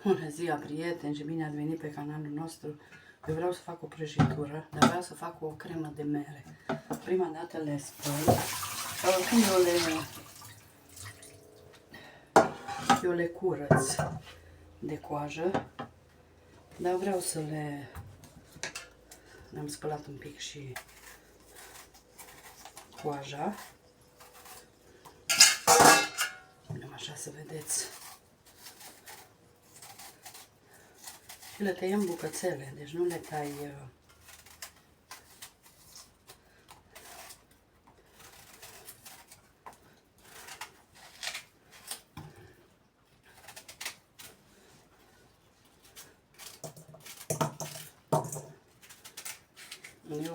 Bună ziua, prieteni, și bine ați venit pe canalul nostru. Eu vreau să fac o prăjitură, dar vreau să fac o cremă de mere. Prima dată le spăl. Oricum eu le curăț de coajă, dar vreau să le-am spălat un pic și coaja. Punem așa să vedeți. Și le tăiem bucățele, deci nu le tai eu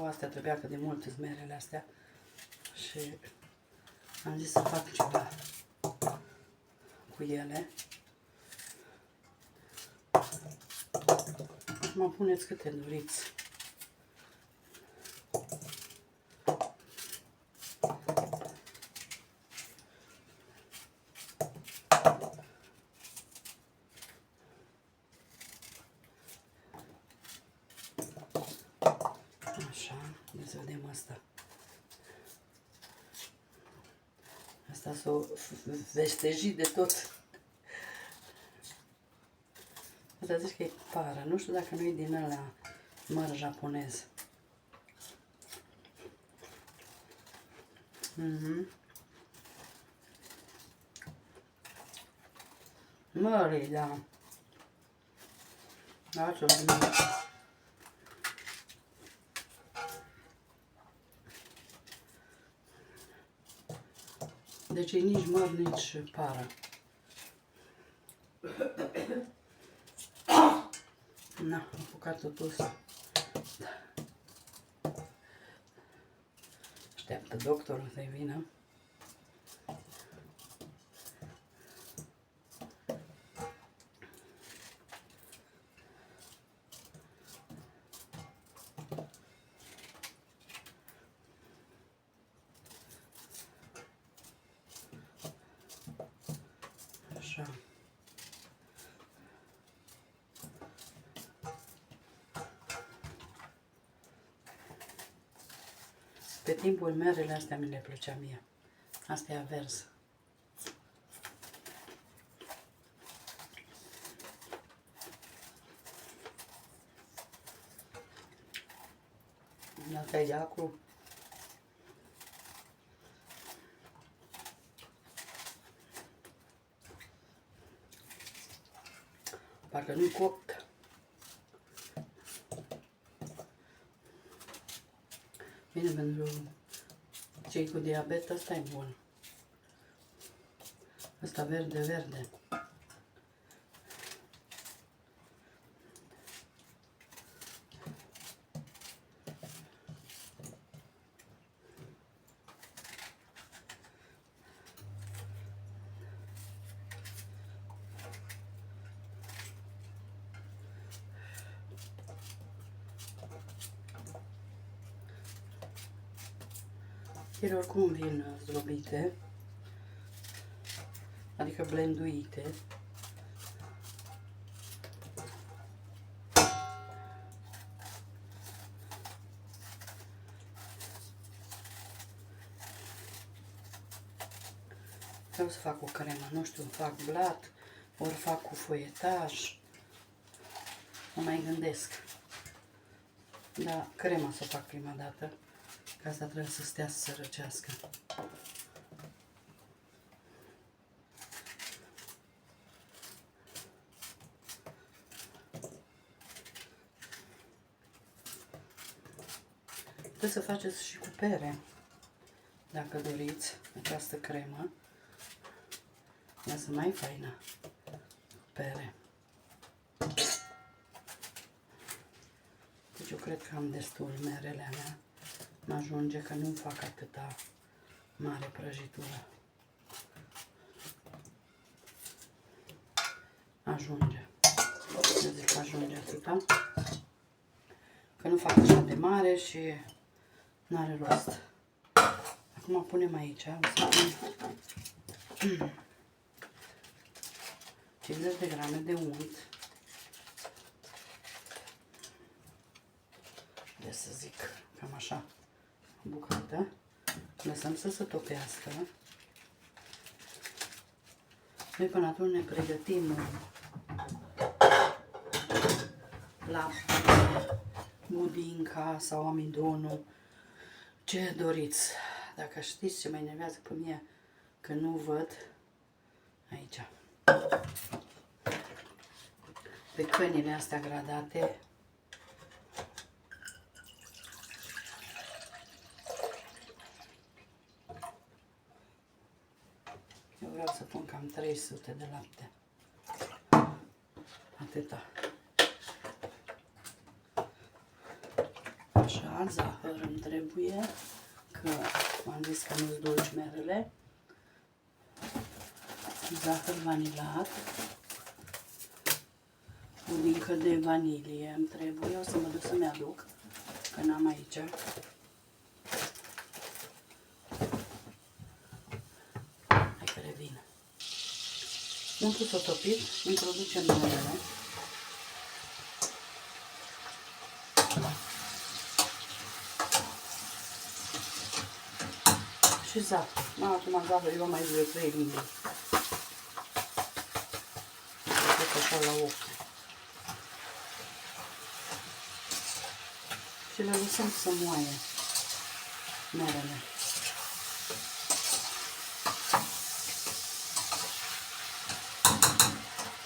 astea trebuia că de mult sunt merele astea și am zis să fac ceva cu ele. Acum puneți câte doriți. Așa, să vedem asta. Asta s-o vesteji de tot. Asta zici că e pară. Nu știu dacă nu e din ăla măr japonez. Mări, da. Așa, deci e nici măr, nici pară. Na, am apucat totul să... Așteaptă doctorul să-i vină. Așa. Pe timpul merele astea mi le plăcea mie. Asta e avers. Asta e acru. Parcă nu-i copt. Bine, pentru cei cu diabet, ăsta e bun. Ăsta verde. Ele oricum vin zdrobite, adică blenduite. Vreau să fac o cremă, nu știu, fac blat, ori fac cu foietaj, mă mai gândesc. Dar crema să o fac prima dată, că asta trebuie să stea să se răcească. Puteți să faceți și cu pere, dacă doriți, această cremă. Ea să mai faină cu pere. Deci eu cred că am destul merele alea. Mă ajunge că nu fac atâta mare prăjitură. Ajunge. Eu zic că ajunge atâta. Că nu fac așa de mare și n-are rost. Acum punem aici, o să pun 50 de grame de unt. jumate, să zic, cam așa, o bucată. Lăsăm să se topească. Noi până atunci ne pregătim lapte, budinca sau amidonul, ce doriți. Dacă știți ce mă enervează pe mine, că nu văd aici. Pe cănile astea gradate, eu vreau să pun cam 300 de lapte. Atâta. Așa, zahăr îmi trebuie, că m-am zis că nu-s dulci merele. Zahăr vanilat. Budincă de vanilie îmi trebuie, o să mă duc să-mi aduc, că n-am aici. Hai că revin. Umplu s-o topit, introducem merele. Și zahăr. Acum zahăr, eu mai vreau 3 linii. Așa la ochi. Și le lăsăm să moaie merele.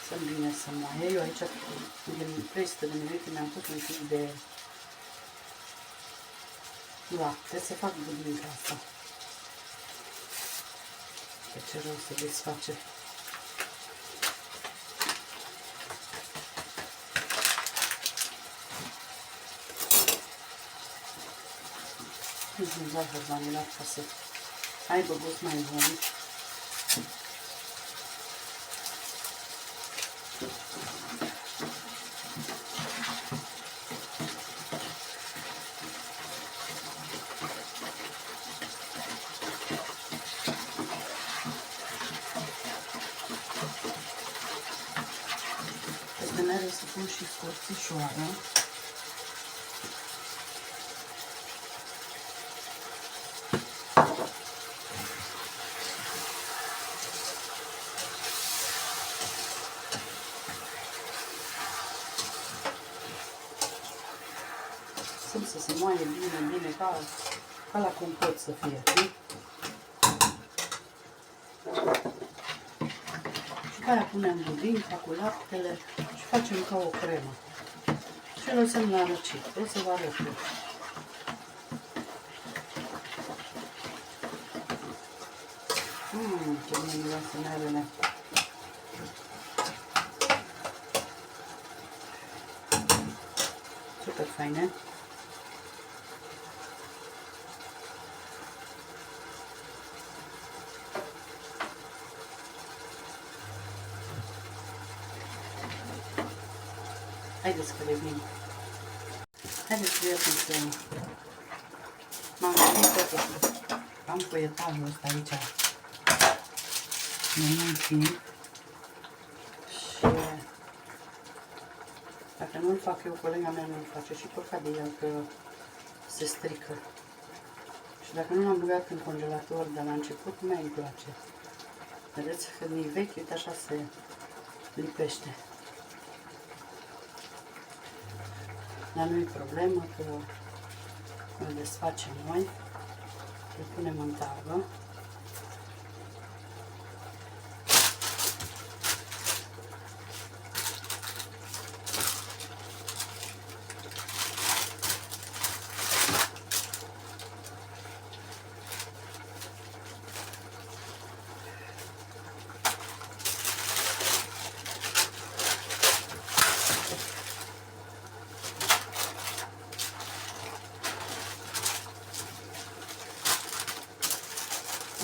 Să bine să moaie. Eu aici, din 300 de ml, mi-am pus un pic de lapte să fac budinca asta. Pe ce rău se desface. Un zahăr vanilat ca să aibă gust mai bun. Peste mere să pun și scorțișoară. Să se moaie bine, bine, ca la compot să fie. Și pe aia punem budinca cu laptele și facem ca o cremă. Și lăsăm la răcit. O să vă arăt eu. Ce bine miroase merele. Super faine. Haideți că revin. Haideți să vedem să m-am gândit totuși. Am foietajul ăsta aici. Nu mult timp. Și dacă nu-l fac eu, colega mea nu-l face și păcat de el că se strică. Și dacă nu l-am băgat în congelator de la început, nu mai îmi place. Vedeți că din vechi, uite așa se lipește. Dar nu-i problemă că îl desfacem noi, îl punem în tavă.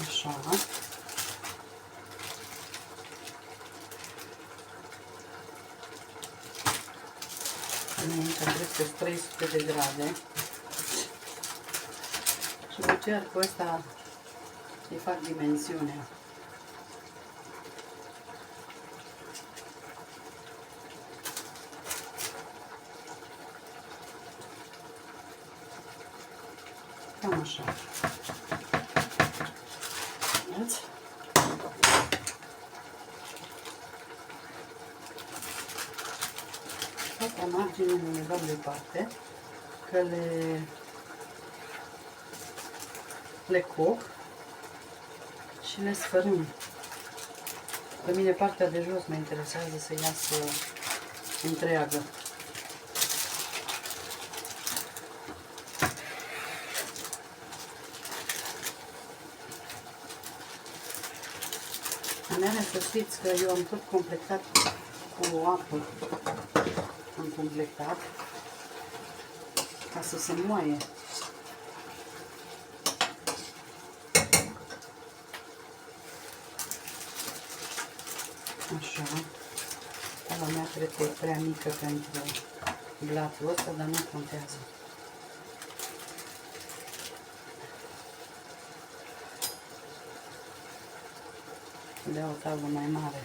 Așa. Înainte trec pe 300 de grade. Și cu cercul ăsta îi fac dimensiunea. Cam așa. Vedeți? Toate marginile le dau deoparte, că le coc și le sfărâm. Pe mine partea de jos mă interesează să iasă întreagă. Aneare, să știți că eu am tot completat cu apă. Am completat ca să se moaie. Așa. Ala mea cred că e prea mică pentru blatul ăsta, dar nu contează. Le o tablă mai mare.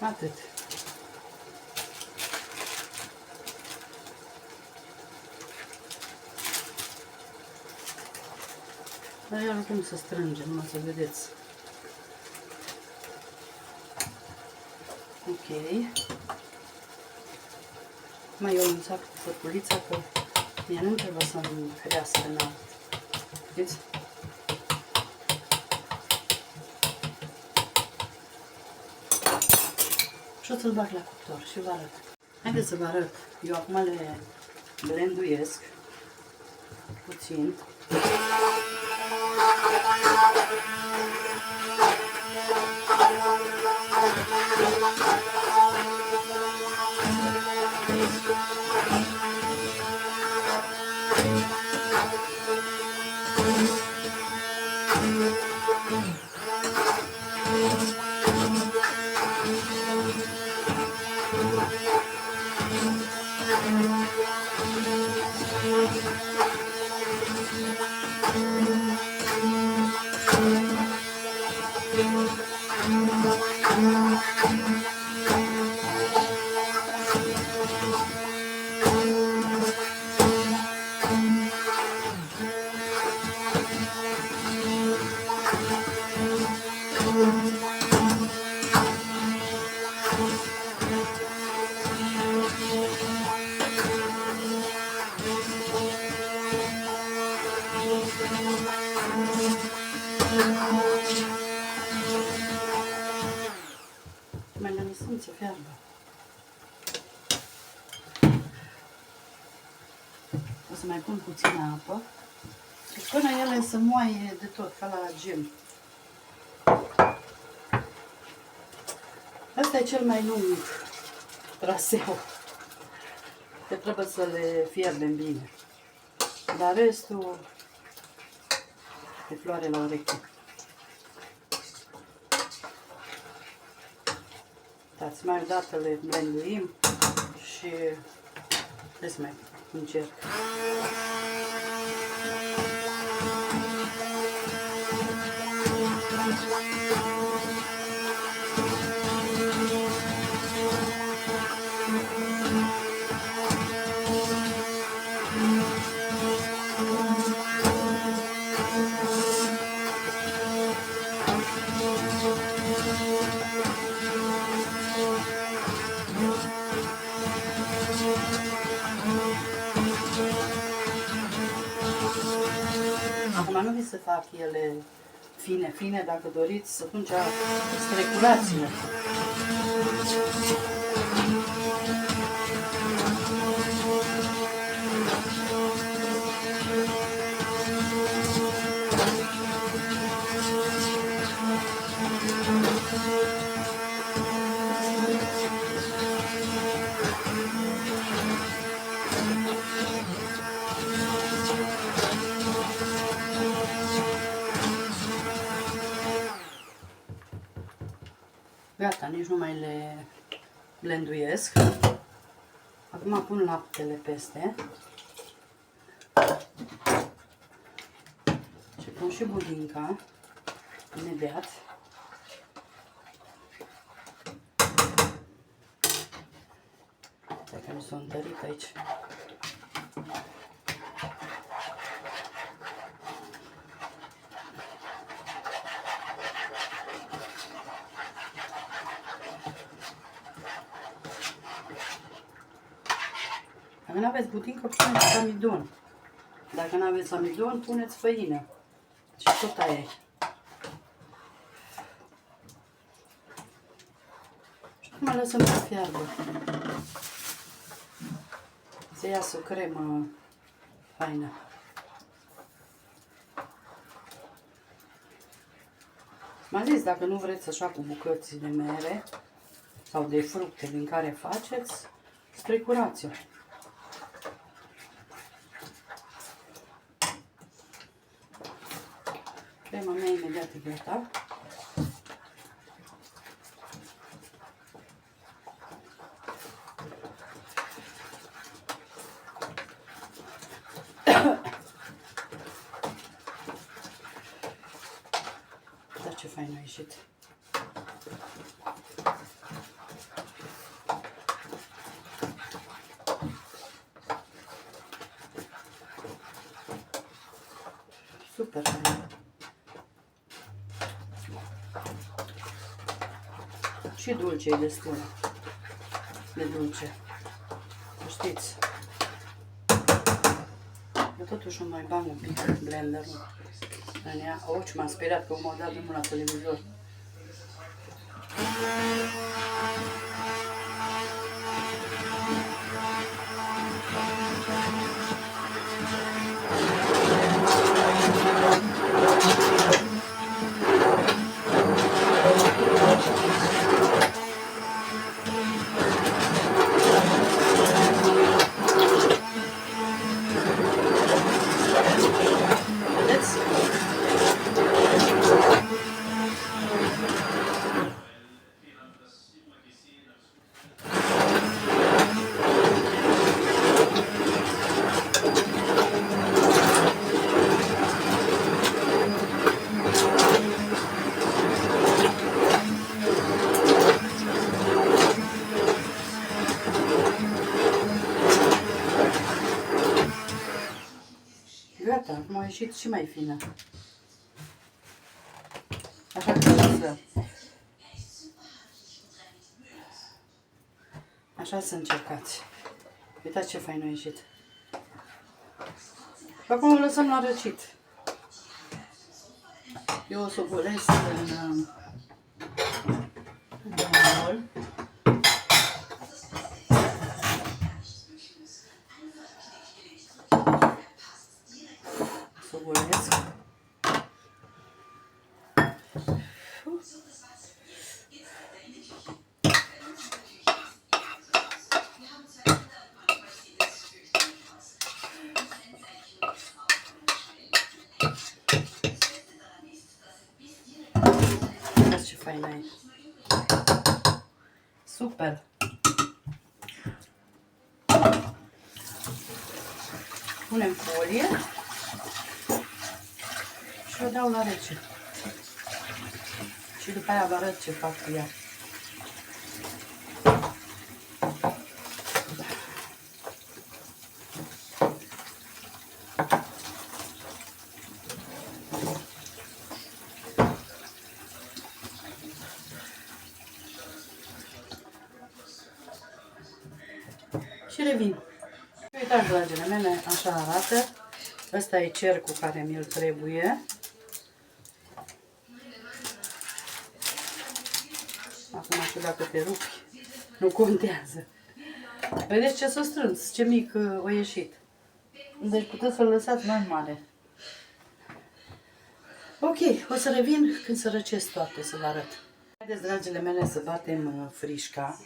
Atât. Dar iar cum să strângem, numai să vedeți. Ok. Mai eu un sac cu făculița, că ea nu trebuie să-mi crească înalt. Vedeți? Și o să-l bag la cuptor și vă arăt. Haideți să vă arăt. Eu acum le blenduiesc puțin. Mai le lăsăm să fiarbă. O să mai pun puțină apă și până ele să moaie de tot, ca la gem. Asta e cel mai lung traseu. Că trebuie să le fierbem bine. Dar restul e floare la ureche. Dați, mai o dată le blenduim și să mai încerc. Acum nu vi se fac ele fine, dacă doriți, atunci streculați-le. Gata, nici nu mai le blenduiesc. Acum pun laptele peste. Și pun și budinca imediat. Stai că mi s-a întărit aici. Dacă nu aveți budincă, puneți amidon. Dacă nu aveți amidon, puneți făină. Și tot aia e. Și acum lăsăm să fiarbă. Să iasă o cremă faină. M-am zis, dacă nu vreți să-și fac cu bucăți de mere sau de fructe din care faceți, strecurați-o. Crema mea imediat e gata. Dar ce fain a ieșit. Super fain. Și dulce e destul de dulce. Știți. Eu totuși îmi mai bag un pic blenderul în ea. O, ce m-am speriat că m-au dat drumul la televizor. Gata, acum a ieșit și mai fină. Așa că așa să încercați. Uitați ce fain a ieșit. Și acum o lăsăm la răcit. Eu o să o golesc în bol. Să o golesc. Uitați ce faină e. Super! Punem folie și o dau la rece. Și după aia vă arăt ce fac cu ea. Și revin. Uitați, dragile mele, așa arată. Ăsta e cercul care mi-l trebuie. Acum știu dacă te rupi, nu contează. Vedeți ce s-a strâns, ce mic a ieșit. Deci puteți să-l lăsați mai mare. Ok, o să revin când să răcesc toate, să vă arăt. Haideți, dragile mele, să batem frișca.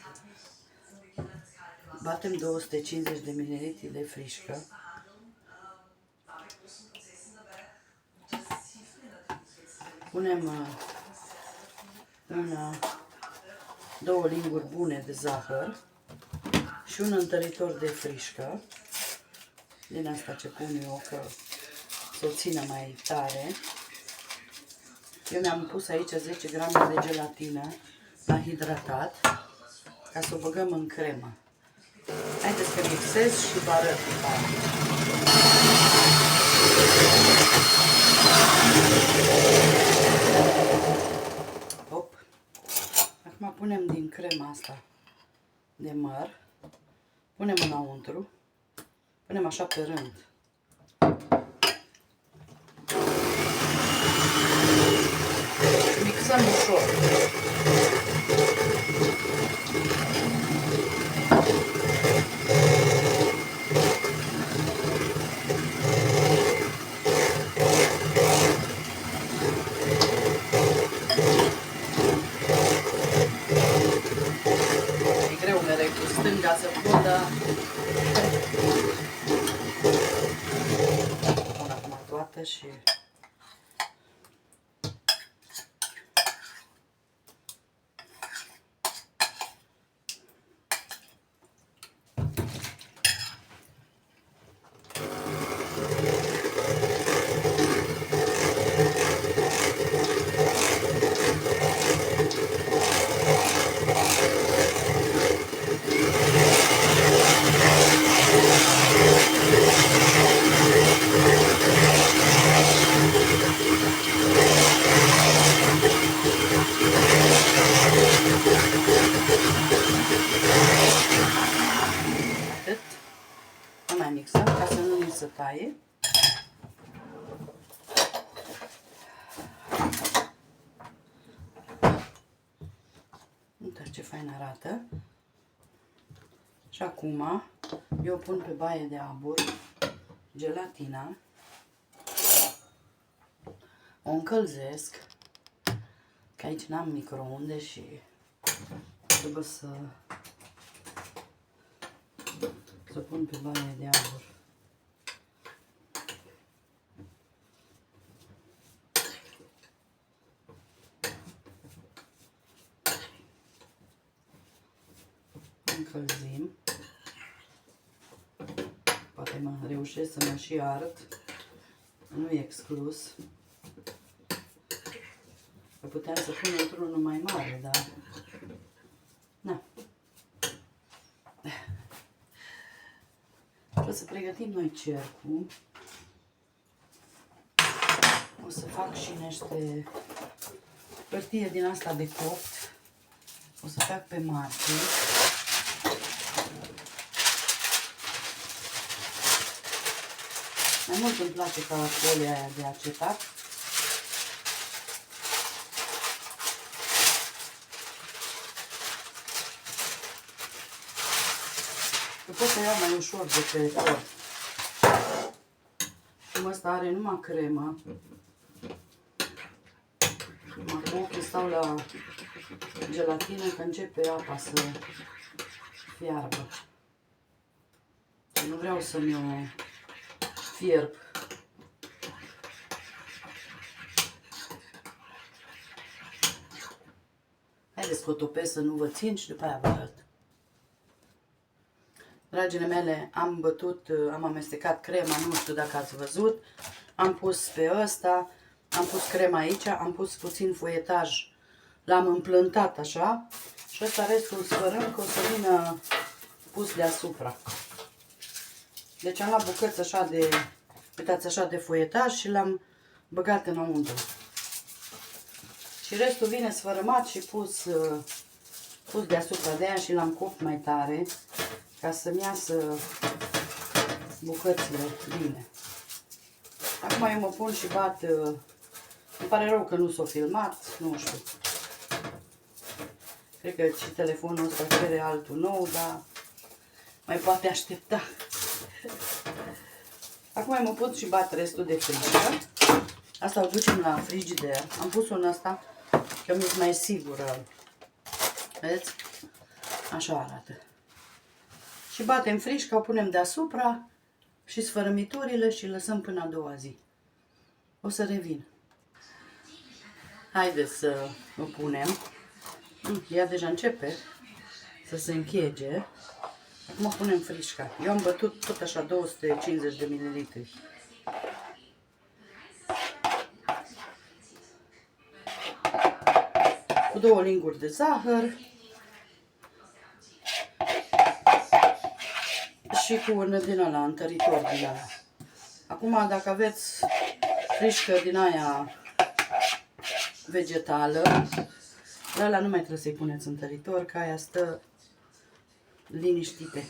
Batem 250 de ml de frișcă. Punem două linguri bune de zahăr și un întăritor de frișcă. Din asta ce pun eu, că să o țină mai tare. Eu mi-am pus aici 10 grame de gelatină la hidratat, ca să o băgăm în cremă. Haideți că mixez și vă arăt. Hop. Acum punem din crema asta de măr, punem înăuntru Punem așa pe rând. Mixăm ușor. E greu mereu cu stânga să fundă. Pun acum toate și... Mai mixăm ca să nu ni se taie. Uite ce fain arată. Și acum eu pun pe baie de abur gelatina. O încălzesc. Că aici n-am microunde și trebuie să pun pe baie de abur. Încălzim. Poate mă reușesc să mă și ard. Nu e exclus. Că puteam să pun într-unul mai mare, dar... Na. O să pregătim noi cercul. O să fac și niște hârtie din asta de copt. O să fac pe margini. Mai mult îmi place ca folia aia de acetat. Că pot să iau mai ușor de pe tort. Cum ăsta are numai cremă. Numai cu ochii stau la gelatină că începe apa să fiarbă. Și nu vreau să mi-o fierb. Haideți că o topesc să nu vă țin și după aia vă arăt. Dragile mele, am bătut, am amestecat crema, nu știu dacă ați văzut. Am pus pe ăsta, am pus crema aici, am pus puțin foietaj. L-am împlântat așa și ăsta restul sperăm că o să vină pus deasupra. Deci am luat bucăți așa de, uitați, așa de foietaj și l-am băgat înăuntru. Și restul vine sfărâmat și pus deasupra, de aia și l-am copt mai tare ca să-mi iasă bucățile bine. Acum eu mă pun și bat, îmi pare rău că nu s-a filmat, nu știu. Cred că și telefonul ăsta cere altul nou, dar mai poate aștepta. Acum mă pun și bat restul de frigider. Asta o ducem la frigider. Am pus-o în asta că mi-e mai sigură. Vedeți? Așa arată. Și batem frișca, o punem deasupra și sfărămiturile și lăsăm până a doua zi. O să revin. Haideți să o punem. Ea deja începe să se închege. Acum punem frișca. Eu am bătut tot așa 250 de ml. Cu 2 linguri de zahăr. Și cu un din ăla, întăritor din ăla. Acum, dacă aveți frișcă din aia vegetală, la ăla nu mai trebuie să-i puneți întăritor, că aia stă liniștite.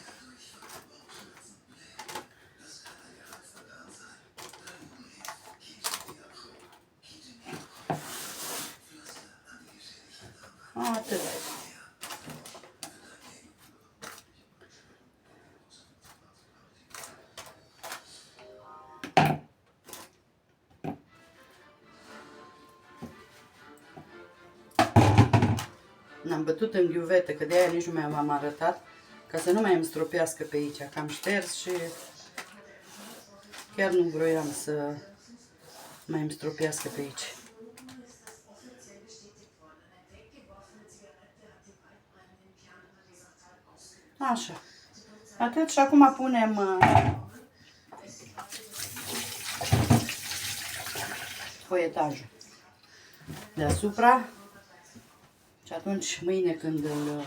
Atât. N-am bătut în ghiuvetă, că de-aia nici nu mi-am arătat, ca să nu mai îmi stropească pe aici, că am șters și chiar nu vroiam să mai îmi stropească pe aici. Așa. Atât și acum punem foietajul deasupra și atunci mâine când îl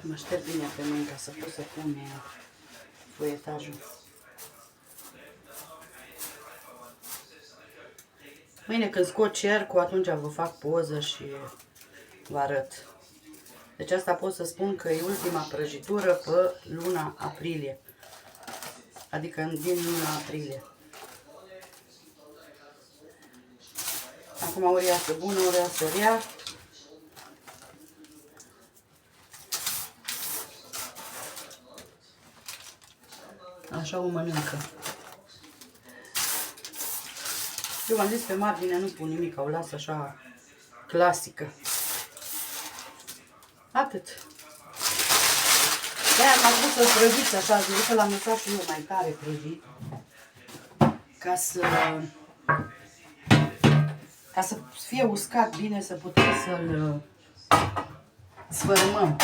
mă șterg bine pe mâini ca să pot să pun foietajul. Mâine când scot cercul, atunci vă fac poză și vă arăt. Deci asta pot să spun că e ultima prăjitură pe luna aprilie. Adică din luna aprilie. Acum ori iasă bună, ori iasă rea. Așa o mănâncă. Eu v-am zis, pe margine nu pun nimic, o las așa clasică. Atât. De-aia m-am pus să prăjiți așa, zic că l-am lăsat și eu mai tare prăjit. Ca să fie uscat bine, să putem să-l sfărâmăm.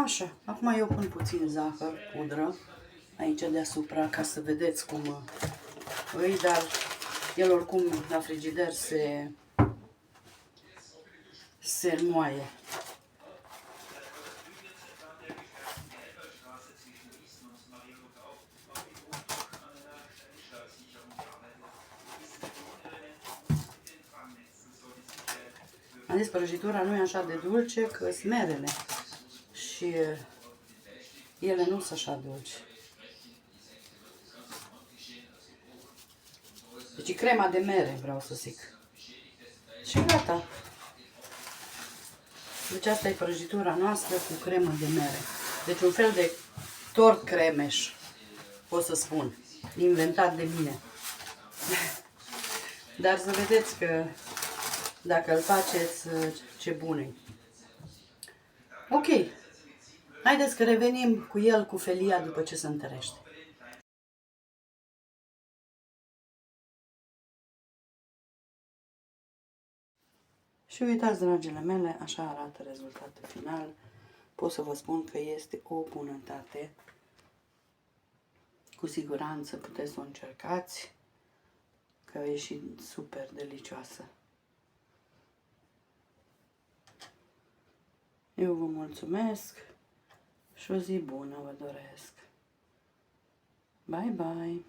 Așa, acum eu pun puțin zahăr, pudră, aici deasupra, ca să vedeți cum îi, dar el oricum la frigider se înmoaie. Am zis, prăjitura nu e așa de dulce, că sunt merele. Și ele nu sunt așa dulci. Deci e crema de mere, vreau să zic. Și gata. Deci asta e prăjitura noastră cu cremă de mere. Deci un fel de tort cremeș, pot să spun. Inventat de mine. Dar să vedeți că dacă îl faceți, ce bun e. Ok. Haideți că revenim cu el, cu felia, după ce se întărește. Și uitați, dragile mele, așa arată rezultatul final. Pot să vă spun că este o bunătate. Cu siguranță puteți să o încercați, că a ieșit super delicioasă. Eu vă mulțumesc și o zi bună vă doresc. Bye, bye!